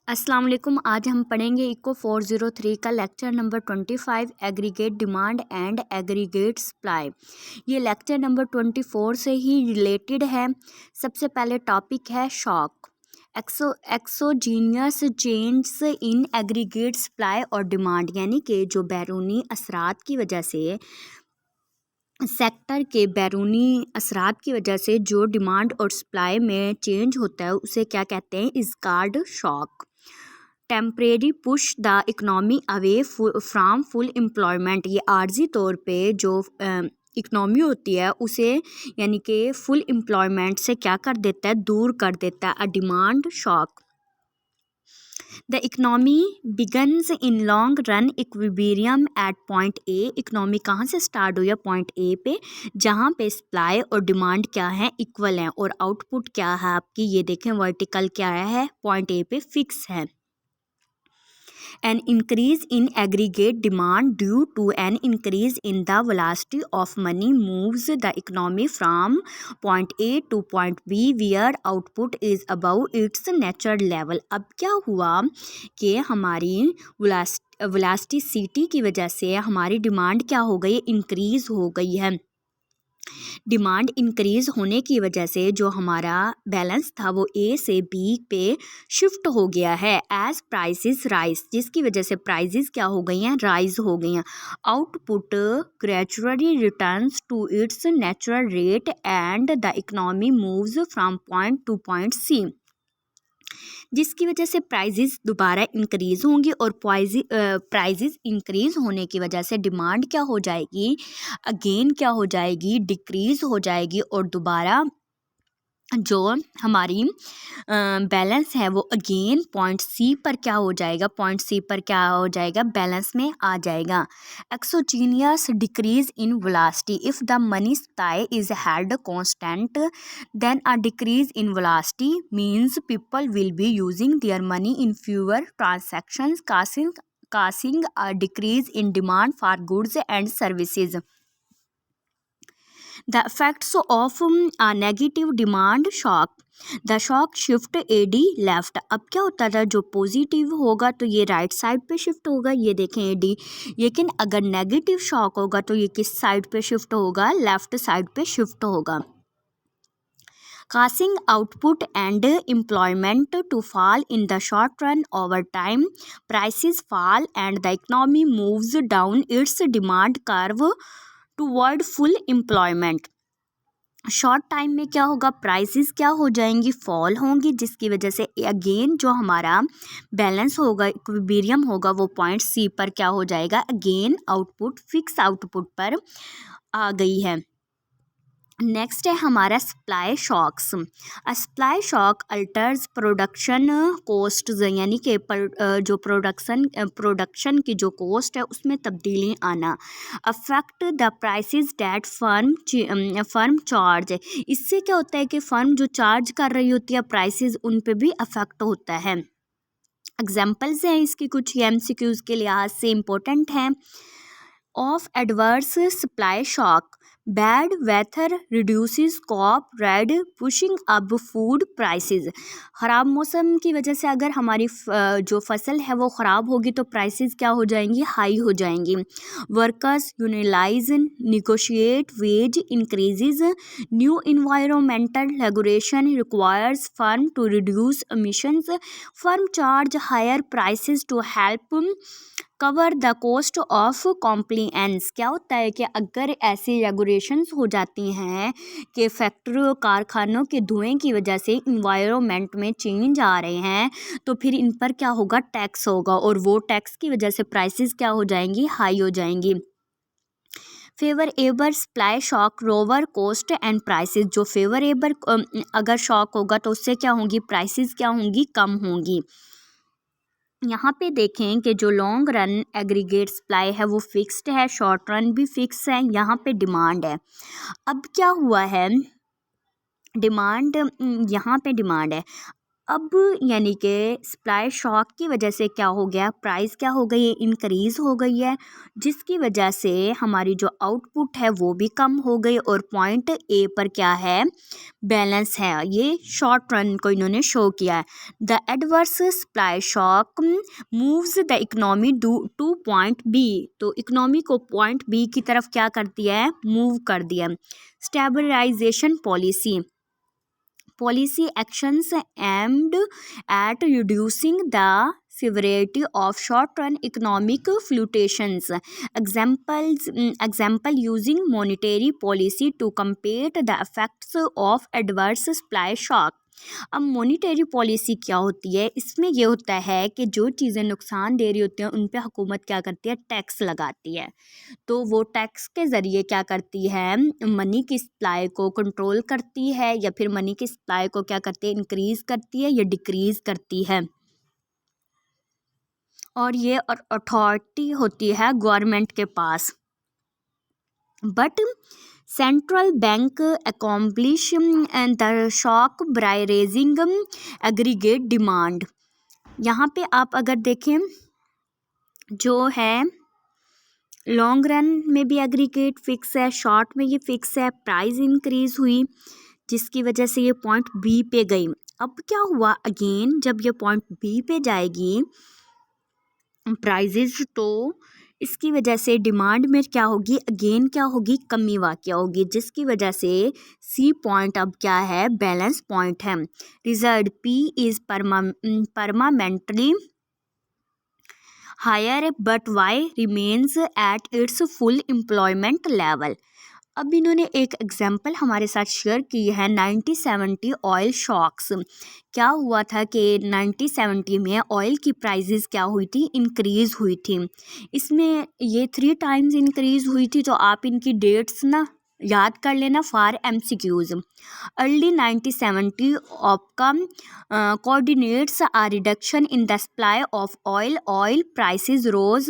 अस्सलाम वालेकुम। आज हम पढ़ेंगे इको 403 का lecture number 25 aggregate demand and aggregate supply. ये लेक्चर नंबर 24 से ही रिलेटेड है। सबसे पहले टॉपिक है shock, exogenous change in aggregate supply और डिमांड, यानी कि जो बैरूनी असरात की वजह से सेक्टर के बैरूनी असरात की वजह से जो डिमांड और सप्लाई में चेंज होता है उसे क्या कहते हैं, is called shock. Temporary push the economy away from full employment, ये आर्जी तौर पे जो इकनॉमी होती है उसे यानी कि फुल एम्प्लॉयमेंट से क्या कर देता है, दूर कर देता है। A demand shock, the economy begins in long run equilibrium at point A. Economy कहाँ से स्टार्ट हुई है, पॉइंट ए पे, जहाँ पे सप्लाई और डिमांड क्या है, इक्वल है, और आउटपुट क्या है आपकी, ये देखें वर्टिकल क्या है, पॉइंट ए पे फिक्स है। An increase in aggregate demand due to an increase in the velocity of money moves the economy from point A to point B where output is above its natural level। अब क्या हुआ कि हमारी velocity की वजह से हमारी demand क्या हो गई, इंक्रीज हो गई है। डिमांड इंक्रीज होने की वजह से जो हमारा बैलेंस था वो ए से बी पे शिफ्ट हो गया है एज प्राइसेस राइज, जिसकी वजह से प्राइसेस क्या हो गई हैं, राइज हो गई हैं। Output gradually returns to its natural rate and the economy moves from point to point C, जिसकी वजह से प्राइजेस दोबारा इंक्रीज होंगी और प्राइजेस इंक्रीज होने की वजह से डिमांड क्या हो जाएगी, अगेन क्या हो जाएगी, डिक्रीज हो जाएगी, और दोबारा जो हमारी बैलेंस है वो अगेन पॉइंट सी पर क्या हो जाएगा, पॉइंट सी पर क्या हो जाएगा, बैलेंस में आ जाएगा। Exogenous decrease in velocity, if the money supply is held constant then a decrease in velocity means people will be using their money in fewer transactions causing a decrease in demand for goods and services। The effects of a negative demand shock, the shock shift AD left। अब क्या होता था, जो positive होगा तो ये right side पे shift होगा, ये देखें AD, लेकिन अगर नेगेटिव शॉक होगा तो ये किस साइड पे शिफ्ट होगा, लेफ्ट साइड पे शिफ्ट होगा। causing output and employment to fall in the short run, over time prices fall and the economy moves down its demand curve toward full employment। Short time में क्या होगा, prices क्या हो जाएंगी, fall होंगी, जिसकी वजह से अगेन जो हमारा बैलेंस होगा, इक्विलिब्रियम होगा, वो पॉइंट सी पर क्या हो जाएगा, अगेन आउटपुट फिक्स आउटपुट पर आ गई है। नेक्स्ट है हमारा supply shocks. Supply shock alters production cost, यानी कि जो प्रोडक्शन की जो कोस्ट है उसमें तब्दीली आना। Affect the prices that firm charge, इससे क्या होता है कि फर्म जो चार्ज कर रही होती है प्राइसेस, उन पे भी अफेक्ट होता है। एग्जाम्पल्स हैं इसकी कुछ, MCQs के लिहाज से इम्पोर्टेंट हैं। Of adverse supply shock, bad weather reduces crop red pushing up food prices. ख़राब मौसम की वजह से अगर हमारी जो फसल है वो ख़राब होगी तो प्राइसेस क्या हो जाएंगी, हाई हो जाएंगी। Workers unionise negotiate wage increases, new environmental regulation requires firm to reduce emissions, firm charge higher prices to help cover the cost of compliance. क्या होता है कि अगर ऐसी रेगुलेशंस हो जाती हैं कि फैक्ट्री कारखानों के धुएं की वजह से इन्वायरमेंट में चेंज आ रहे हैं तो फिर इन पर क्या होगा, टैक्स होगा, और वो टैक्स की वजह से प्राइसेस क्या हो जाएंगी, हाई हो जाएंगी। Favourable supply shock lower cost and prices, जो फेवरेबल अगर शॉक होगा तो उससे क्या होंगी, प्राइसेस क्या होंगी, कम होंगी। यहाँ पे देखें कि जो लॉन्ग रन एग्रीगेट सप्लाई है वो फिक्स्ड है, शॉर्ट रन भी फिक्स है, यहाँ पे डिमांड है। अब क्या हुआ है, डिमांड, यहाँ पे डिमांड है, अब यानी कि सप्लाई शॉक की वजह से क्या हो गया, प्राइस क्या हो गई है, इंक्रीज़ हो गई है, जिसकी वजह से हमारी जो आउटपुट है वो भी कम हो गई और पॉइंट ए पर क्या है, बैलेंस है। ये शॉर्ट रन को इन्होंने शो किया है। The adverse supply shock moves the economy to point B, तो इकोनॉमी को पॉइंट बी की तरफ क्या कर दिया है, मूव कर दिया। Stabilisation policy actions aimed at reducing the severity of short-run economic fluctuations. Example using monetary policy to combat the effects of adverse supply shock. अब मॉनिटरी पॉलिसी क्या होती है, इसमें ये होता है कि जो चीज़ें नुकसान दे रही होती हैं उन पे हुकूमत क्या करती है, टैक्स लगाती है। तो वो टैक्स के ज़रिए क्या करती है, मनी की सप्लाई को कंट्रोल करती है या फिर मनी की सप्लाई को क्या करती है, इंक्रीज़ करती है या डिक्रीज़ करती है। और ये अथॉरिटी होती है गवर्नमेंट के पास। But central bank accomplish the shock by raising aggregate demand. यहाँ पे आप अगर देखें जो है लॉन्ग रन में भी एग्रीगेट फिक्स है, शॉर्ट में ये फिक्स है, प्राइस इंक्रीज हुई जिसकी वजह से ये पॉइंट बी पे गई। अब क्या हुआ अगेन, जब ये पॉइंट बी पे जाएगी प्राइजेज, तो इसकी वजह से डिमांड में क्या होगी, अगेन क्या होगी, कमी वाक़या होगी, जिसकी वजह से सी पॉइंट अब क्या है, बैलेंस पॉइंट है। Result P is permanently higher but Y remains at its full employment level. अब इन्होंने एक एग्जाम्पल हमारे साथ शेयर की है 1970 ऑयल शॉक्स। क्या हुआ था कि 1970 में ऑयल की प्राइसेस क्या हुई थी, इंक्रीज़ हुई थी। इसमें ये 3 टाइम्स इंक्रीज़ हुई थी, तो आप इनकी डेट्स ना याद कर लेना फॉर MCQs। अर्ली 1970 आपका coordinates a reduction in the supply of oil prices rose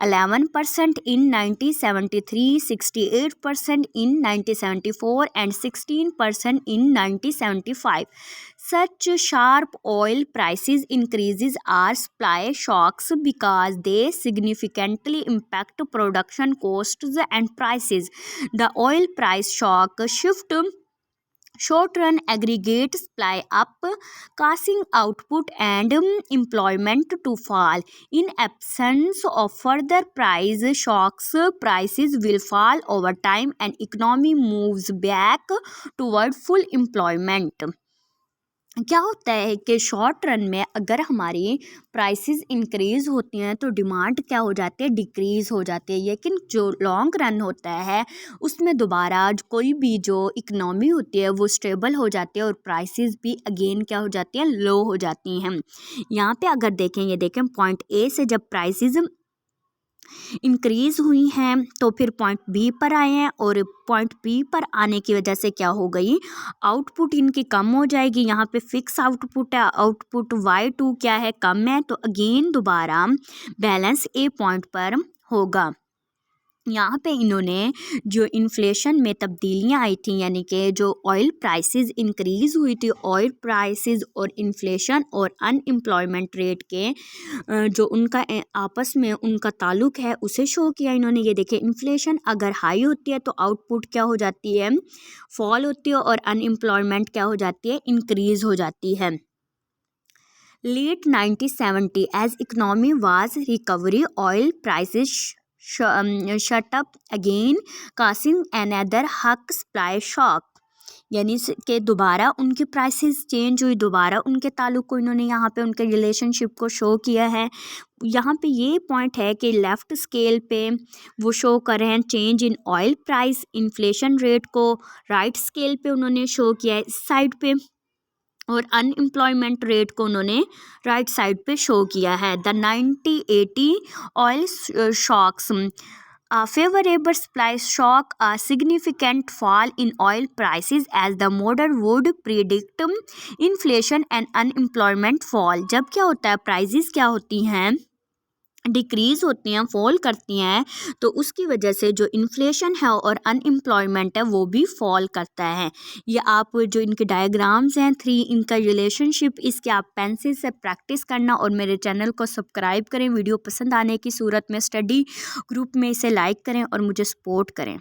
11% in 1973, 68% in 1974 and 16% in 1975. Such sharp oil prices increases are supply shocks because they significantly impact production costs and prices. The oil price shock shift short-run aggregate supply up, causing output and employment to fall. In absence of further price shocks, prices will fall over time and economy moves back toward full employment. क्या होता है कि short run में अगर हमारी prices increase होती हैं तो डिमांड क्या हो जाती है, डिक्रीज़ हो जाती है। लेकिन जो लॉन्ग रन होता है उसमें दोबारा कोई भी जो इकनॉमी होती है वो स्टेबल हो जाती है और प्राइसेस भी अगेन क्या हो जाती हैं, लो हो जाती हैं। यहाँ पे अगर देखें, ये देखें पॉइंट ए से जब प्राइसेस इंक्रीज़ हुई हैं तो फिर पॉइंट बी पर आए हैं और पॉइंट बी पर आने की वजह से क्या हो गई, आउटपुट इनकी कम हो जाएगी। यहाँ पे फिक्स आउटपुट है, आउटपुट Y2 क्या है, कम है, तो अगेन दोबारा बैलेंस ए पॉइंट पर होगा। यहाँ पे इन्होंने जो इन्फ्लेशन में तब्दीलियाँ आई थी, यानी कि जो ऑयल प्राइसेस इंक्रीज़ हुई थी, ऑयल प्राइसेस और इन्फ्लेशन और अनएम्प्लॉयमेंट रेट के जो उनका आपस में उनका ताल्लुक है उसे शो किया इन्होंने। ये देखिए इन्फ्लेशन अगर हाई होती है तो आउटपुट क्या हो जाती है, फॉल होती है, और अनएम्प्लॉयमेंट क्या हो जाती है, इंक्रीज़ हो जाती है। Late 1970 as economy was recovery, oil prices shut up again, causing another hawk supply shock। यानी कि दोबारा उनकी प्राइसेस चेंज हुई, दोबारा उनके ताल्लुक को इन्होंने यहाँ पे उनके रिलेशनशिप को शो किया है। यहाँ पे ये पॉइंट है कि लेफ़्ट स्केल पे वो शो कर रहे हैं change in oil price inflation rate को, राइट स्केल पे उन्होंने शो किया है इस साइड पे, और अनएम्प्लॉयमेंट रेट को उन्होंने राइट साइड पे शो किया है। The 1980 oil shocks, a favorable supply shock, a significant fall in oil prices as the model would predict, inflation and unemployment fall। जब क्या होता है, प्राइजेस क्या होती हैं, डिक्रीज़ होती हैं, फॉल करती हैं, तो उसकी वजह से जो इन्फ्लेशन है और अनएम्प्लॉयमेंट है वो भी फॉल करता है। ये आप जो इनके डायग्राम्स हैं 3 इनका रिलेशनशिप, इसके आप पेंसिल से प्रैक्टिस करना और मेरे चैनल को सब्सक्राइब करें। वीडियो पसंद आने की सूरत में स्टडी ग्रुप में इसे लाइक करें और मुझे सपोर्ट करें।